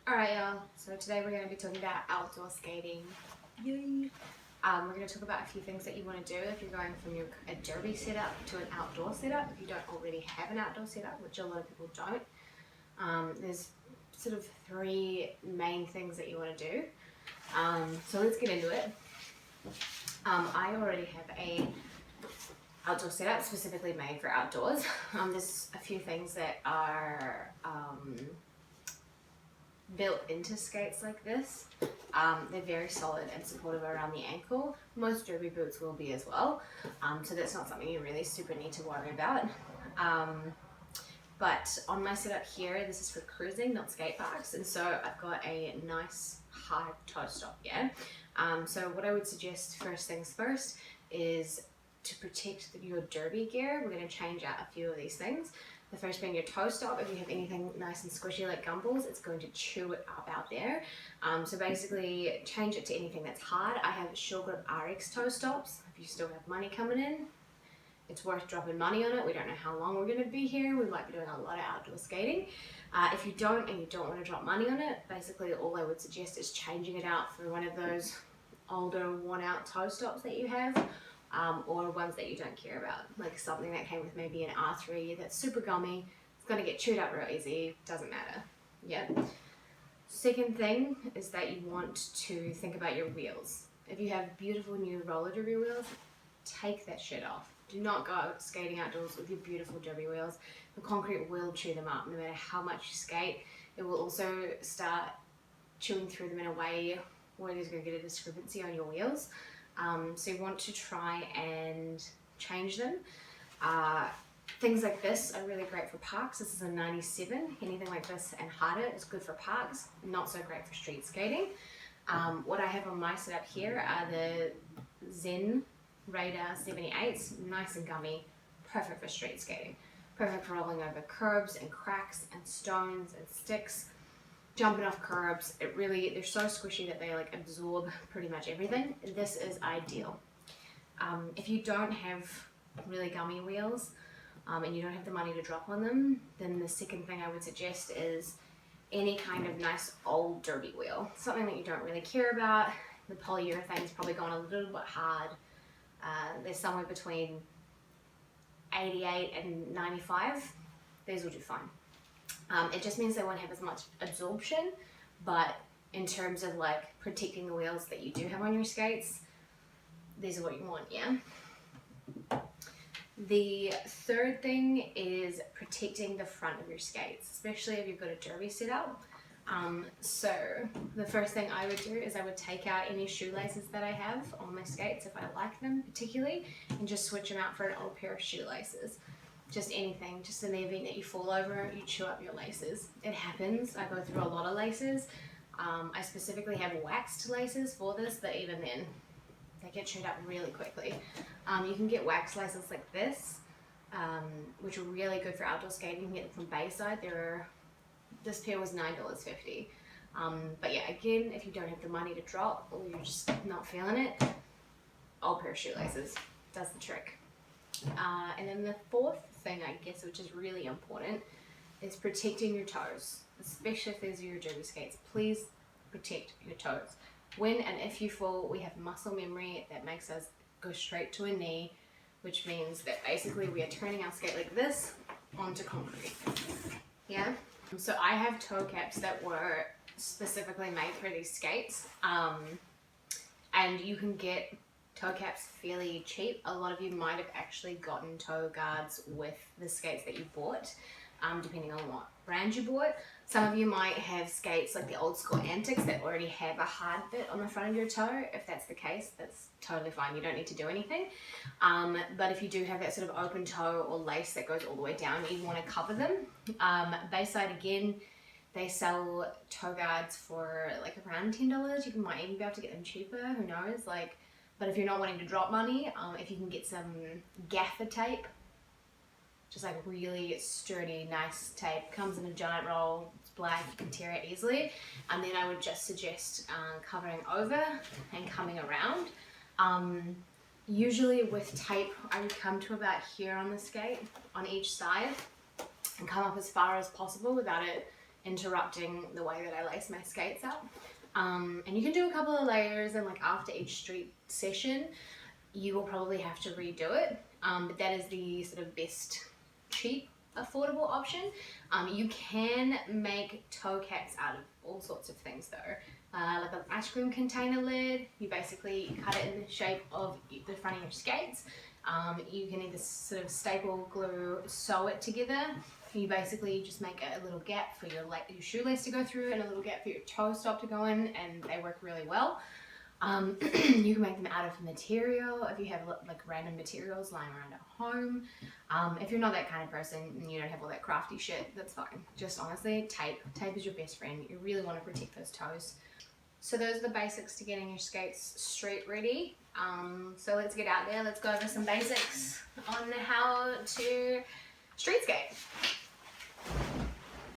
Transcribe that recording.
Alright y'all, so today we're going to be talking about outdoor skating. Yay! We're going to talk about a few things that you want to do if you're going from a derby setup to an outdoor setup, if you don't already have an outdoor setup, which a lot of people don't. There's sort of three main things that you want to do. So let's get into it. I already have a outdoor setup specifically made for outdoors. There's a few things that are built into skates like this. They're very solid and supportive around the ankle. Most derby boots will be as well, so that's not something you really super need to worry about. But on my setup here, this is for cruising, not skate parks, and so I've got a nice hard toe stop here. So what I would suggest first things first is to protect your derby gear. We're going to change out a few of these things. The first being your toe stop. If you have anything nice and squishy like gumballs, it's going to chew it up out there. So basically change it to anything that's hard. I have Shore Grip RX toe stops. If you still have money coming in, it's worth dropping money on it. We don't know how long we're going to be here. We might be doing a lot of outdoor skating. If you don't and you don't want to drop money on it, basically all I would suggest is changing it out for one of those older worn out toe stops that you have. Or ones that you don't care about, like something that came with maybe an R3 that's super gummy, it's going to get chewed up real easy, doesn't matter. Yep. Second thing is that you want to think about your wheels. If you have beautiful new roller derby wheels, take that shit off. Do not go skating outdoors with your beautiful derby wheels. The concrete will chew them up no matter how much you skate. It will also start chewing through them in a way where there's going to get a discrepancy on your wheels. So you want to try and change them. Things like this are really great for parks. This is a 97. Anything like this and harder is good for parks, not so great for street skating. What I have on my setup here are the Zen Radar 78s, nice and gummy, perfect for street skating. Perfect for rolling over curbs and cracks and stones and sticks. Jumping off curbs, they're so squishy that they like absorb pretty much everything. This is ideal. If you don't have really gummy wheels and you don't have the money to drop on them, then the second thing I would suggest is any kind of nice old derby wheel. Something that you don't really care about. The polyurethane's probably gone a little bit hard. They're somewhere between 88 and 95. These will do fine. It just means they won't have as much absorption, but in terms of like protecting the wheels that you do have on your skates, these are what you want, yeah? The third thing is protecting the front of your skates, especially if you've got a derby setup. So the first thing I would do is I would take out any shoelaces that I have on my skates, if I like them particularly, and just switch them out for an old pair of shoelaces. Just anything, just in the event that you fall over, you chew up your laces. It happens. I go through a lot of laces. I specifically have waxed laces for this, but even then, they get chewed up really quickly. You can get wax laces like this, which are really good for outdoor skating. You can get them from Bayside. This pair was $9.50. But yeah, again, if you don't have the money to drop or you're just not feeling it, old pair of shoelaces does the trick. And then the fourth thing, I guess, which is really important, is protecting your toes, especially if these are your derby skates. Please protect your toes. When and if you fall, we have muscle memory that makes us go straight to a knee, which means that basically we are turning our skate like this onto concrete. Yeah? So I have toe caps that were specifically made for these skates, and you can get toe caps fairly cheap. A lot of you might have actually gotten toe guards with the skates that you bought, depending on what brand you bought. Some of you might have skates like the old school Antics that already have a hard bit on the front of your toe. If that's the case, that's totally fine. You don't need to do anything. But if you do have that sort of open toe or lace that goes all the way down, you want to cover them. Bayside, again, they sell toe guards for like around $10. You might even be able to get them cheaper, who knows? But if you're not wanting to drop money, if you can get some gaffer tape, just like really sturdy, nice tape, comes in a giant roll, it's black, you can tear it easily. And then I would just suggest covering over and coming around. Usually with tape, I would come to about here on the skate, on each side, and come up as far as possible without it interrupting the way that I lace my skates up. And you can do a couple of layers, and like after each street session you will probably have to redo it, but that is the sort of best cheap affordable option. You can make toe caps out of all sorts of things though, like an ice cream container lid. You basically cut it in the shape of the front of your skates. You can either sort of staple, glue, sew it together. You basically just make a little gap for your shoelace to go through and a little gap for your toe stop to go in, and they work really well. You can make them out of material if you have like random materials lying around at home. If you're not that kind of person and you don't have all that crafty shit, that's fine. Just honestly, tape is your best friend. You really want to protect those toes. So those are the basics to getting your skates street ready. So let's get out there. Let's go over some basics on how to street skate.